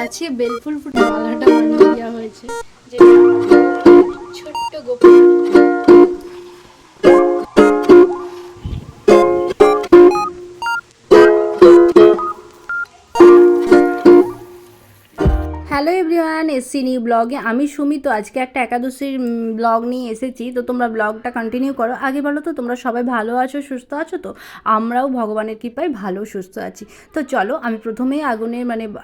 আছে বেলফুল ফুটে মালাটা বানিয়ে দেওয়া হয়েছে, যেটা ছোট্ট গোপাল। হ্যালো এভরিওয়ান, এসছি নিউ ব্লগে। আমি সুমি। তো আজকে একটা একাদশীর ব্লগ নিয়ে এসেছি। তো তোমরা ব্লগটা কন্টিনিউ করো। আগে বলো তো তোমরা সবাই ভালো আছো, সুস্থ আছো? তো আমরাও ভগবানের কৃপায় ভালো সুস্থ আছি। তো চলো, আমি প্রথমেই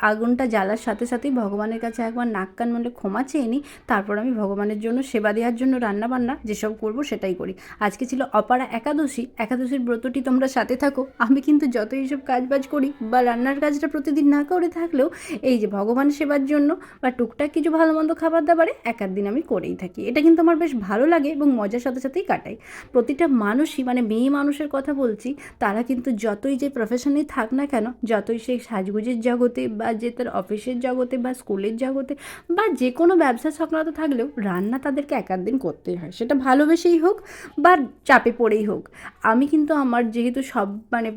আগুনটা জ্বালার সাথে সাথেই ভগবানের কাছে একবার নাক কান মনে ক্ষমা চেয়ে নিই। তারপর আমি ভগবানের জন্য সেবা দেওয়ার জন্য রান্নাবান্না যেসব করবো সেটাই করি। আজকে ছিল অপারা একাদশী। একাদশীর ব্রতটি তোমরা সাথে থাকো। আমি কিন্তু যত এইসব কাজবাজ করি বা রান্নার কাজটা প্রতিদিন না করে থাকলেও এই যে ভগবান সেবার জন্য বা টুকটাক কিছু ভালো মন্দ খাবার দাবারে এক আধ দিন আমি করেই থাকি। এটা কিন্তু আমার বেশ ভালো লাগে এবং মজার সাথে সাথেই কাটাই। প্রতিটা মানুষই, মেয়ে মানুষের কথা বলছি, তারা কিন্তু যতই যে প্রফেশনেই থাক না কেন, যতই সে সাজগুজের জগতে বা যে তার অফিসের জগতে বা স্কুলের জগতে বা যে কোনো ব্যবসা সংক্রান্ত থাকলেও রান্না তাদেরকে এক আধ দিন করতেই হয়, সেটা ভালোবেসেই হোক বা চাপে পড়েই হোক। আমি কিন্তু আমার যেহেতু সব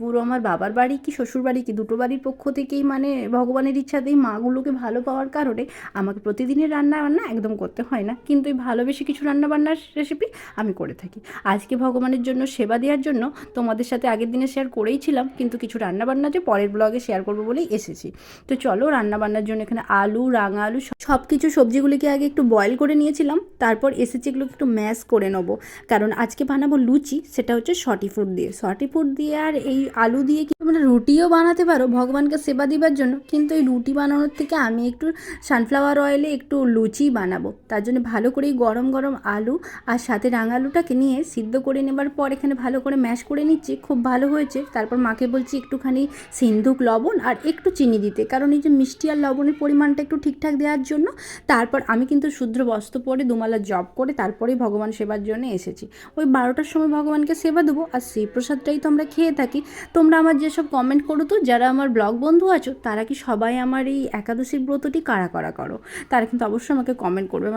পুরো আমার বাবার বাড়ি কি শ্বশুর বাড়ি কি দুটো বাড়ির পক্ষ থেকেই ভগবানের ইচ্ছাতেই মাগুলোকে ভালো পাওয়ার কারণে আমাকে প্রতিদিনের রান্না বান্না একদম করতে হয় না, কিন্তু এই ভালোবেসে কিছু রান্নাবান্নার রেসিপি আমি করে থাকি। আজকে ভগবানের জন্য সেবা দেওয়ার জন্য তোমাদের সাথে আগের দিনে শেয়ার করেইছিলাম, কিন্তু কিছু রান্নাবান্না যে পরের ব্লগে শেয়ার করবো বলেই এসেছি। তো চলো, রান্নাবান্নার জন্য এখানে আলু, রাঙা আলু সব কিছু সবজিগুলিকে আগে একটু বয়েল করে নিয়েছিলাম। তারপর এসেছি এগুলোকে একটু ম্যাশ করে নেবো, কারণ আজকে বানাবো লুচি। সেটা হচ্ছে সটি ফুড দিয়ে। সটি ফুড দিয়ে আর এই আলু দিয়ে কি রুটিও বানাতে পারো ভগবানকে সেবা দিবার জন্য, কিন্তু এই রুটি বানানোর থেকে আমি একটু সানফ্লাওয়ার অয়েলে একটু লুচি বানাবো। তার জন্য ভালো করে গরম গরম আলু আর সাথে রাঙা আলুটাকে নিয়ে সিদ্ধ করে নেবার পর এখানে ভালো করে ম্যাশ করে নিচ্ছি। খুব ভালো হয়েছে। তারপর মাকে বলছি একটুখানি সিন্ধুক লবণ আর একটু চিনি দিতে, কারণ এই যে মিষ্টি আর লবণের পরিমাণটা একটু ঠিকঠাক দেওয়ার জন্য। তারপর আমি কিন্তু শুদ্র বস্ত্র পরে দুমালা জব করে তারপরেই ভগবান সেবার জন্য এসেছি। ওই 12টার সময় ভগবানকে সেবা দেবো, আর সেই প্রসাদটাই তো আমরা খেয়ে থাকি। তোমরা আমার যেসব কমেন্ট করো, তো যারা আমার ব্লগ বন্ধু আছো তারা কি সবাই আমার এই একাদশীর ব্রতটি কারা কারা করো, তারা কিন্তু অবশ্যই আমাকে কমেন্ট করবে।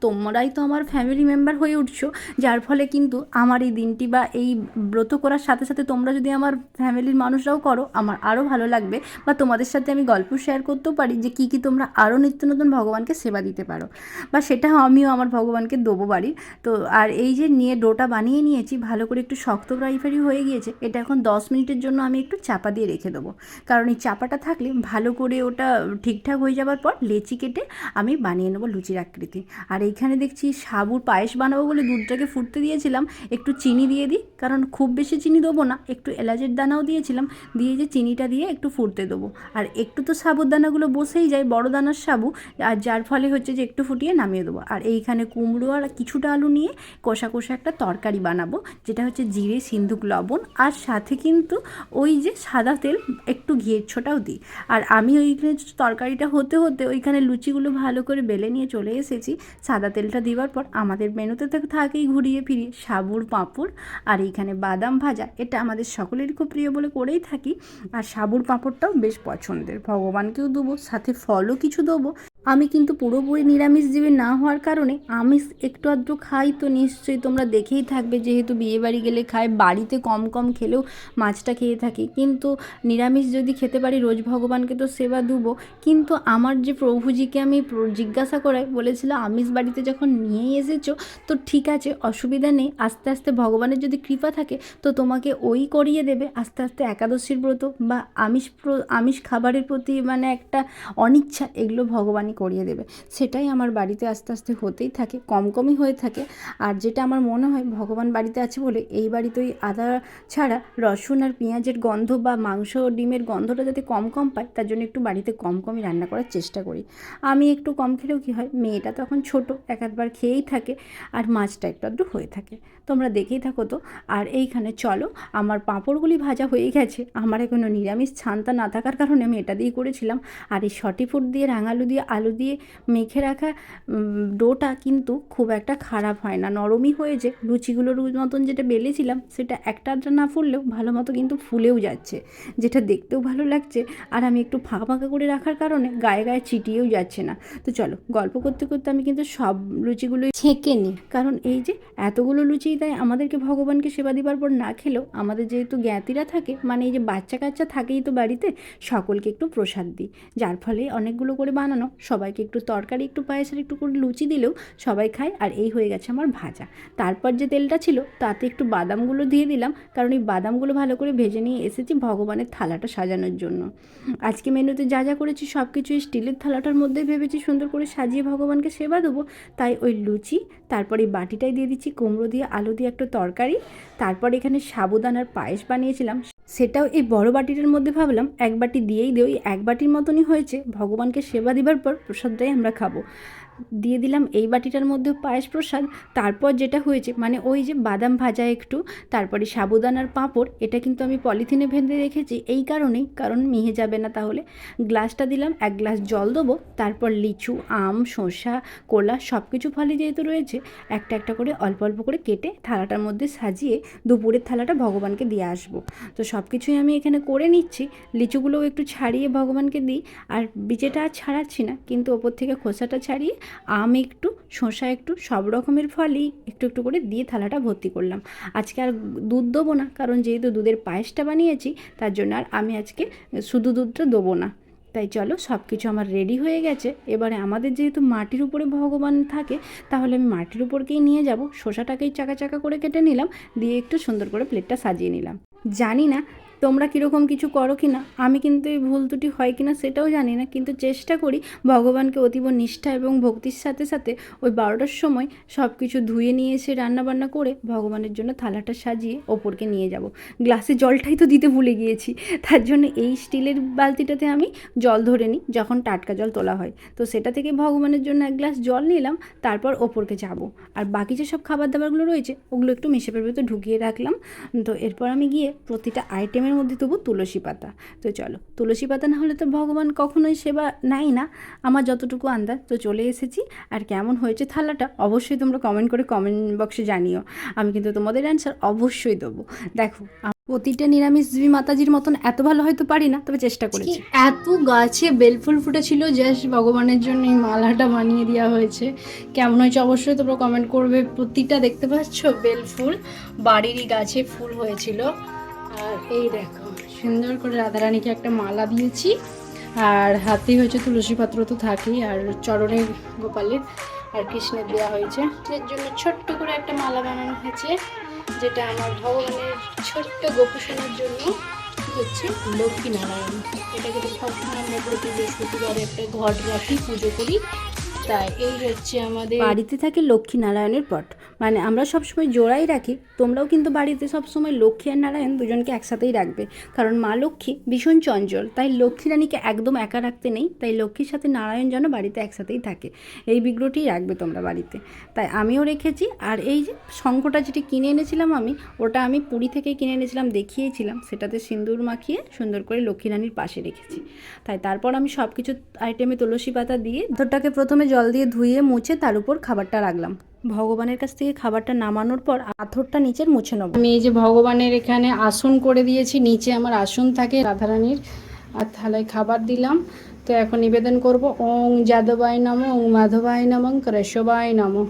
তোমরাই তো আমার ফ্যামিলি মেম্বার হয়ে উঠছো, যার ফলে কিন্তু আমার এই দিনটি বা এই ব্রত করার সাথে সাথে তোমরা যদি আমার ফ্যামিলির মানুষরাও করো, আমার আরও ভালো লাগবে। বা তোমাদের সাথে আমি গল্প শেয়ার করতেও পারি যে কী কী তোমরা আরও নিত্য নতুন ভগবানকে সেবা দিতে পারো, বা সেটা আমিও আমার ভগবানকে দেবো বাড়ির। তো আর এই যে নিয়ে ডোটা বানিয়ে নিয়েছি, ভালো করে একটু শক্ত ফ্রাই হয়ে গিয়েছে। এটা এখন 10 মিনিটের জন্য আমি একটু চাপা দিয়ে রেখে দেবো, কারণ এই চাপাটা থাকলে ভালো করে ওটা ঠিকঠাক হয়ে যাবার পর লেচি কেটে আমি বানিয়ে নেবো লুচির আকৃতি। আর এইখানে দেখছি সাবুর পায়েস বানাবো বলে দুধটাকে ফুটতে দিয়েছিলাম। একটু চিনি দিয়ে দিই, কারণ খুব বেশি চিনি দেবো না, একটু এলাচের দানাও দিয়েছিলাম, দিয়ে যে চিনিটা দিয়ে একটু ফুটতে দেবো। আর একটু তো সাবুর দানাগুলো বসেই যায়, বড় দানার সাবু, আর যার ফলে হচ্ছে যে একটু ফুটিয়ে নামিয়ে দেবো। আর এইখানে কুমড়ো আর কিছুটা আলু নিয়ে কষা কষা একটা তরকারি বানাবো, যেটা হচ্ছে জিরে, সিন্ধুক, লবণ, আর সাথে কিন্তু ওই যে সাদা তেল, একটু ঘিয়ের ছোটাও দিই। আর আমি ওইখানে তরকারিটা হতে হতে ওইখানে লুচিগুলো ভালো করে বেলে নিয়ে চলে এসেছি। সাদা তেলটা দেওয়ার পর আমাদের মেনুতে থাকেই ঘুরিয়ে ফিরিয়ে সাবুর পাঁপড় আর এইখানে বাদাম ভাজা। এটা আমাদের সকলেরই খুব প্রিয় বলে করেই থাকি। আর সাবুর পাঁপড়টাও বেশ পছন্দের, ভগবানকেও দেবো, সাথে ফলও কিছু দেবো। আমি কিন্তু পুরোপুরি নিরামিষজীবী না হওয়ার কারণে আমিষ একটু আধটু খাই, তো নিশ্চয়ই তোমরা দেখেই থাকবে, যেহেতু বিয়েবাড়ি গেলে খাই, বাড়িতে কম কম খেলেও মাছটা খেয়ে থাকি। কিন্তু নিরামিষ যদি খেতে পারি রোজ ভগবানকে তো সেবা দেবো। কিন্তু আমার যে প্রভুজিকে আমি জিজ্ঞাসা করাই, বলেছিল আমিষ বাড়িতে যখন নিয়েই এসেছো তো ঠিক আছে, অসুবিধা নেই, আস্তে আস্তে ভগবানের যদি কৃপা থাকে তো তোমাকে ওই করিয়ে দেবে। আস্তে আস্তে একাদশীর ব্রত বা আমিষ খাবারের প্রতি একটা অনিচ্ছা, এগুলো ভগবানই করিয়ে দেবে। সেটাই আমার বাড়িতে আস্তে আস্তে হতেই থাকে, কম কমই হয়ে থাকে। আর যেটা আমার মনে হয় ভগবান বাড়িতে আছে বলে এই বাড়িতে ওই আদা ছাড়া রসুন আর পেঁয়াজের গন্ধ বা মাংস ও ডিমের গন্ধটা যাতে কম কম পায়, তার জন্য একটু বাড়িতে কম কমই রান্না করার চেষ্টা করি। আমি একটু কম খেলেও কী হয়, মেয়েটা তখন ছোটো, এক আধবার খেয়েই থাকে, আর মাছটা একটু আধটু হয়ে থাকে। তোমরা দেখেই থাকো তো। আর এইখানে চলো, আমার পাঁপড়গুলি ভাজা হয়ে গেছে। আমার এখনও নিরামিষ ছান্তা না থাকার কারণে আমি এটা দিয়েই করেছিলাম। আর এই সটি ফুড দিয়ে, রাঙালু দিয়ে, আলু দিয়ে মেখে রাখা ডোটা কিন্তু খুব একটা খারাপ হয় না, নরমই হয়েছে। লুচিগুলোর মতন যেটা বেলেছিলাম সেটা একটা আধটা না ফুললেও ভালো মতো কিন্তু ফুলেও যাচ্ছে, যেটা দেখতেও ভালো লাগছে। আর আমি একটু ফাঁকা ফাঁকা করে রাখার কারণে গায়ে গায়ে চিটিয়েও যাচ্ছে না। তো চলো, গল্প করতে করতে আমি কিন্তু সব লুচিগুলোই ছেঁকে নিই, কারণ এই যে এতগুলো লুচি তাই আমাদেরকে ভগবানকে সেবা দিবার পর না খেলেও আমাদের যেহেতু জ্ঞাতিরা থাকে, মানে এই যে বাচ্চা কাচ্চা থাকেই তো বাড়িতে, সকলকে একটু প্রসাদ দিই। যার ফলে অনেকগুলো করে বানানো, সবাইকে একটু তরকারি একটু পায়েসের একটু করে লুচি দিলেও সবাই খায়। আর এই হয়ে গেছে আমার ভাজা। তারপর যে তেলটা ছিল তাতে একটু বাদামগুলো দিয়ে দিলাম, কারণ এই বাদামগুলো ভালো করে ভেজে নিয়ে এসেছি ভগবানের থালাটা সাজানোর জন্য। আজকে মেনুতে যা যা করেছি সব কিছু স্টিলের থালাটার মধ্যে ভেবেছি সুন্দর করে সাজিয়ে ভগবানকে সেবা দেবো। তাই ওই লুচি, তারপর এই বাটিটাই দিয়ে দিচ্ছি কুমড়ো দিয়ে আলু দিয়ে একটা তরকারি, তারপর এখানে সাবুদানার পায়েস বানিয়েছিলাম, সেটাও এই বড় বাটিটার মধ্যে ভাবলাম এক বাটি দিয়েই দিই, ওই এক বাটির মতনই হয়েছে। ভগবানকে সেবা দিবার পর প্রসাদটাই আমরা খাবো। দিয়ে দিলাম এই বাটিটার মধ্যে পায়েস প্রসাদ। তারপর যেটা হয়েছে মানে ওই যে বাদাম ভাজা একটু, তারপরে সাবুদানার পাঁপড়, এটা কিন্তু আমি পলিথিনে বেঁধে রেখেছি এই কারণেই, কারণ মিহে যাবে না তাহলে। গ্লাসটা দিলাম, এক গ্লাস জল দেবো, তারপর লিচু, আম, শসা, কলা সব কিছু ফলই যেহেতু রয়েছে, একটা একটা করে অল্প অল্প করে কেটে থালাটার মধ্যে সাজিয়ে দুপুরের থালাটা ভগবানকে দিয়ে আসবো। তো সব কিছুই আমি এখানে করে নিচ্ছি। লিচুগুলোও একটু ছাড়িয়ে ভগবানকে দিই, আর বিচেটা আর ছাড়াচ্ছি না, কিন্তু ওপর থেকে খোসাটা ছাড়িয়ে আম একটু, শসা একটু, সব রকমের ফলই একটু একটু করে দিয়ে থালাটা ভর্তি করলাম। আজকে আর দুধ দেবো না, কারণ যেহেতু দুধের পায়েসটা বানিয়েছি তার জন্য আর আমি আজকে শুধু দুধটা দেবো না। তাই চলো, সব কিছু আমার রেডি হয়ে গেছে। এবারে আমাদের যেহেতু মাটির উপরে ভগবান থাকে, তাহলে আমি মাটির উপরকেই নিয়ে যাব। শসাটাকেই চাকা চাকা করে কেটে নিলাম, দিয়ে একটু সুন্দর করে প্লেটটা সাজিয়ে নিলাম। জানি না তোমরা কীরকম কিছু করো কি না, আমি কিন্তু এই ভুল ত্রুটি হয় কি না সেটাও জানি না, কিন্তু চেষ্টা করি ভগবানকে অতীব নিষ্ঠা এবং ভক্তির সাথে সাথে ওই 12টার সময় সব কিছু ধুয়ে নিয়ে এসে রান্নাবান্না করে ভগবানের জন্য থালাটা সাজিয়ে ওপরকে নিয়ে যাব। গ্লাসে জলটাই তো দিতে ভুলে গিয়েছি, তার জন্য এই স্টিলের বালতিটাতে আমি জল ধরে নিই যখন টাটকা জল তোলা হয়। তো সেটা থেকে ভগবানের জন্য এক গ্লাস জল নিলাম, তারপর ওপরকে যাব। আর বাকি যে সব খাবার দাবারগুলো রয়েছে ওগুলো একটু মেশাপের ভেতর ঢুকিয়ে রাখলাম। তো এরপর আমি গিয়ে প্রতিটা আইটেমের মধ্যে দেবো তুলসী পাতা। তো চলো, তুলসী পাতা না হলে তো ভগবান কখনোই সেবা নেয় না, আমার যতটুকু আন্দাজ। তো চলে এসেছি। আর কেমন হয়েছে থালাটা অবশ্যই তোমরা কমেন্ট করে কমেন্ট বক্সে জানিও, আমি কিন্তু তোমাদের অ্যান্সার অবশ্যই দেবো। দেখো, প্রতিটা নিরামিষজীবী মাতাজির মতন এত ভালো হয়তো পারি না, তবে চেষ্টা করেছি। এত গাছে বেলফুল ফুটেছিল, জাস্ট ভগবানের জন্য এই মালাটা বানিয়ে দেওয়া হয়েছে। কেমন হয়েছে অবশ্যই তোমরা কমেন্ট করবে। প্রতিটা দেখতে পাচ্ছ বেলফুল বাড়িরই গাছে ফুল হয়েছিল। আর এই দেখো, সুন্দর করে রাধারানীকে একটা মালা দিয়েছি, আর হাতে হয়েছে তুলসী পাত্র তো থাকেই, আর চরণে গোপালের আর কৃষ্ণের দেওয়া হয়েছে। এর জন্য ছোট্ট করে একটা মালা বানানো হয়েছে, যেটা আমার ভগবানের ছোট্ট গোপুসোনার জন্য হচ্ছে লক্ষ্মীনারায়ণ। এটাকে তো সবসময় আমরা প্রতি বৃহস্পতিবারে একটা ঘট রাখি, পুজো করি। তাই এই হচ্ছে আমাদের বাড়িতে থাকে লক্ষ্মীনারায়ণের পট, মানে আমরা সবসময় জোড়াই রাখি। তোমরাও কিন্তু বাড়িতে সবসময় লক্ষ্মী আর নারায়ণ দুজনকে একসাথেই রাখবে, কারণ মা লক্ষ্মী ভীষণ চঞ্চল, তাই লক্ষ্মী রানীকে একদম একা রাখতে নেই। তাই লক্ষ্মীর সাথে নারায়ণ যেন বাড়িতে একসাথেই থাকে, এই বিগ্রহটি রাখবে তোমরা বাড়িতে। তাই আমিও রেখেছি। আর এই যে শঙ্খটা যেটি কিনে এনেছিলাম আমি, ওটা আমি পুরী থেকে কিনে এনেছিলাম, দেখিয়েছিলাম, সেটাতে সিঁদুর মাখিয়ে সুন্দর করে লক্ষ্মী রানীর পাশে রেখেছি। তাই তারপর আমি সব কিছু আইটেমে তুলসী পাতা দিয়ে পাথরটাকে প্রথমে জল দিয়ে ধুয়ে মুছে তার উপর খাবারটা রাখলাম। ভগবানের কাছ থেকে খাবারটা নামানোর পর পাথরটা নিচের মুছে নেব। আমি এই যে ভগবানের এখানে আসন করে দিয়েছি, নিচে আমার আসন থাকে রাধারানীর, আর থালায় খাবার দিলাম। তো এখন নিবেদন করব, ওং যাদবায় নমঃ, ওং মাধবায় নমঃ, কেশবায় নমঃ।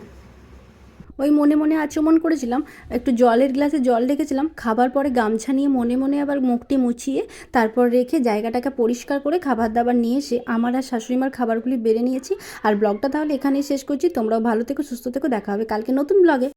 ওই মনে মনে আচমন করেছিলাম, একটু জলের গ্লাসে জল রেখেছিলাম, খাবার পরে গামছা নিয়ে মনে মনে আবার মুখটি মুছিয়ে তারপর রেখে জায়গাটাকে পরিষ্কার করে খাবার দাবার নিয়ে এসে আমার আর শাশুড়িমার খাবারগুলি বেড়ে নিয়েছি। আর ব্লগটা তাহলে এখানেই শেষ করছি। তোমরাও ভালো থেকো, সুস্থ থেকো, দেখা হবে কালকে নতুন ব্লগে।